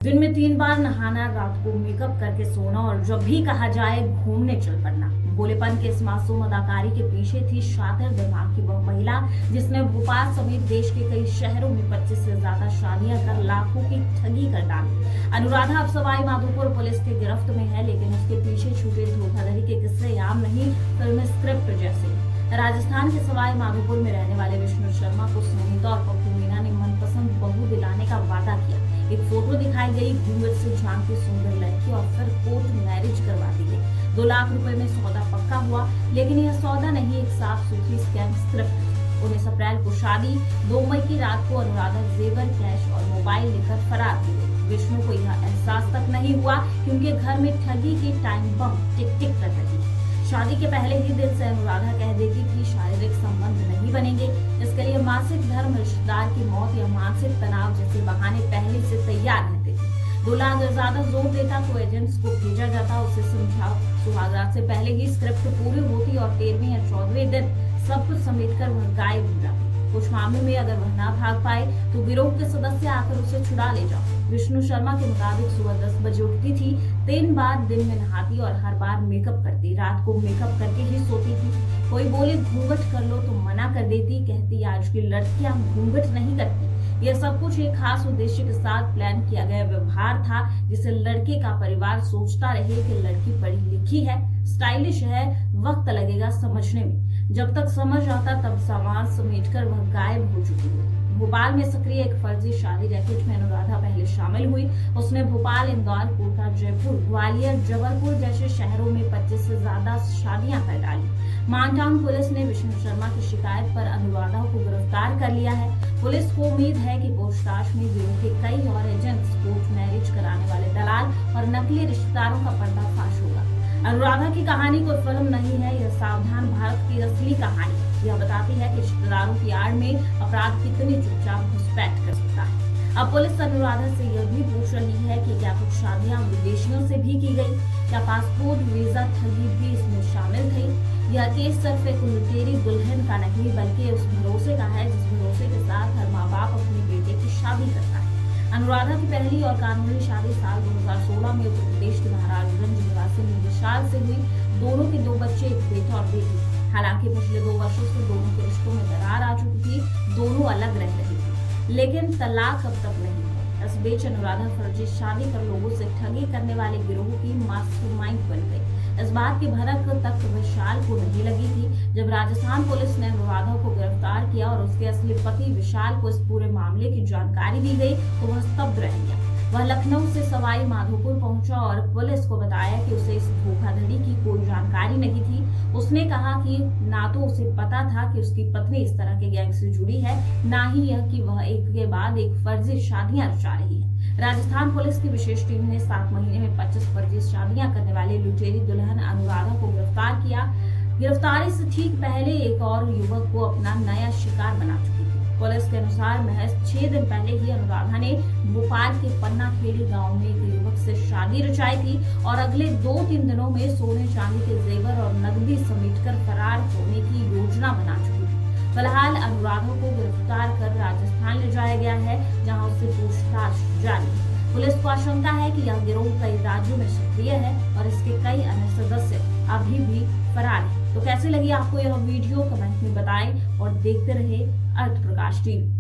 दिन में 3 बार नहाना, रात को मेकअप करके सोना और जब भी कहा जाए घूमने चल पड़ना। भोलेपन के इस मासूम अदाकारी के पीछे थी शातिर दिमाग की वह महिला जिसने भोपाल समेत देश के कई शहरों में 25 से ज्यादा शादियां कर लाखों की ठगी कर डाली। अनुराधा अब सवाई माधोपुर पुलिस के गिरफ्त में है, लेकिन उसके पीछे छुपे धोखाधड़ी के किस्से आम नहीं, फिल्म स्क्रिप्ट जैसे। राजस्थान के सवाई माधोपुर में रहने वाले विष्णु शर्मा को सुनीता और पप्पू मीना ने मनपसंद बहू दिलाने का वादा किया। एक फोटो दिखाई गई, घूंघट से झांकती सुंदर लड़की और फिर कोर्ट मैरिज करवा दी गई। 2 लाख रुपए में सौदा पक्का हुआ, लेकिन यह सौदा नहीं, एक साफ सुथरी स्कैम स्क्रिप्ट। 19 अप्रैल को शादी, 2 मई की रात को अनुराधा जेवर, कैश और मोबाइल लेकर फरार हो गई। विष्णु को यह एहसास तक नहीं हुआ क्योंकि घर में ठगी की टाइम बम टिक टिक कर रही। शादी के पहले ही दिन से अनुराधा कह देती कि शारीरिक संबंध नहीं बनेंगे। इसके लिए मासिक धर्म, रिश्तेदार की मौत या मानसिक तनाव जैसे बहाने पहले से तैयार रहते थे। 2 लाख ज्यादा जोर देता तो एजेंट्स को भेजा जाता, उसे समझाओ। सुहागरात से पहले ही स्क्रिप्ट पूरी होती और 13वें या 14वें दिन सब कुछ समेटकर वह गायब हो जाती। कुछ मामलों में अगर वह ना भाग पाए तो गिरोह के सदस्य आकर उसे छुड़ा ले जाओ। विष्णु शर्मा के मुताबिक सुबह 10 बजे उठती थी, 3 बार दिन में नहाती और हर बार मेकअप करती। रात को मेकअप करके ही सोती थी। कोई बोले घूंघट कर लो तो मना कर देती, कहती आज की लड़कियां घूंघट नहीं करती। यह सब कुछ एक खास उद्देश्य के साथ प्लान किया गया व्यवहार था, जिसे लड़के का परिवार सोचता रहे कि लड़की पढ़ी लिखी है, स्टाइलिश है, वक्त लगेगा समझने में। जब तक समझ आता तब सामान समेटकर वह गायब हो चुकी है। भोपाल में सक्रिय एक फर्जी शादी रैकेट में अनुराधा पहले शामिल हुई। उसने भोपाल, इंदौर, कोटा, जयपुर, ग्वालियर, जबलपुर जैसे शहरों में 25 से ज्यादा शादियां कर डाली। मानटाउन पुलिस ने विष्णु शर्मा की शिकायत पर अनुराधा को गिरफ्तार कर लिया है। पुलिस को उम्मीद है कि पूछताछ में गिरोह के कई और एजेंट्स, कोर्ट मैरिज कराने वाले दलाल और नकली रिश्तेदारों का पर्दाफाश होगा। अनुराधा की कहानी कोई फिल्म नहीं है, यह सावधान भारत की असली कहानी। यह बताती है कि रिश्तेदारों की आड़ में अपराध कितनी चुपचाप घुसपैठ कर सकता है। अब पुलिस अनुराधा से यह भी पूछ रही है कि क्या कुछ शादियां विदेशियों से भी की गई, क्या पासपोर्ट, वीजा ठगी भी इसमें शामिल थी। यह केस सिर्फ एक लुटेरी दुल्हन का नहीं, बल्कि उस भरोसे का है जिस भरोसे के साथ हर माँ बाप अपने बेटे की शादी करता है। अनुराधा की पहली और कानूनी शादी साल 2016 में उत्तर प्रदेश के महाराजगंज निवासी विशाल से हुई। दोनों के 2 बच्चे, एक बेटा और बेटी। हालांकि पिछले 2 वर्षों से दोनों के रिश्तों में दरार आ चुकी थी, दोनों अलग रह रही थी, लेकिन तलाक अब तक नहीं हुआ। इस बीच अनुराधा फर्जी शादी कर लोगों से ठगी करने वाले गिरोह की मास्टरमाइंड बन गई। इस बात की भनक तक विशाल को नहीं लगी थी। जब राजस्थान पुलिस ने अनुराधा को गिरफ्तार किया और उसके असली पति विशाल को इस पूरे मामले की जानकारी दी गई तो वह स्तब्ध रह गया। वह लखनऊ से सवाई माधोपुर पहुंचा और पुलिस को बताया कि उसे इस धोखाधड़ी की कोई जानकारी नहीं थी। उसने कहा कि ना तो उसे पता था कि उसकी पत्नी इस तरह के गैंग से जुड़ी है, ना ही यह कि वह एक के बाद एक फर्जी शादियां रचा रही है। राजस्थान पुलिस की विशेष टीम ने 7 महीने में 25 फर्जी शादियां करने वाले लुटेरी दुल्हन अनुराधा को गिरफ्तार किया। गिरफ्तारी से ठीक पहले एक और युवक को अपना नया शिकार बना चुकी थी। पुलिस के अनुसार महज 6 दिन पहले ही अनुराधा ने भोपाल के पन्ना खेड़ी गांव में एक युवक से शादी रचाई थी और अगले 2-3 दिनों में सोने चांदी के जेवर और नकदी समेटकर फरार होने की योजना बना चुकी थी। फिलहाल अनुराधा को गिरफ्तार कर राजस्थान ले जाया गया है, जहां उससे पूछताछ जारी है। पुलिस को आशंका है कि यह गिरोह कई राज्यों में सक्रिय है और इसके कई अन्य सदस्य अभी भी फरार हैं। तो कैसे लगी आपको यह वीडियो, कमेंट में बताएं और देखते रहे अर्थ प्रकाश टीवी।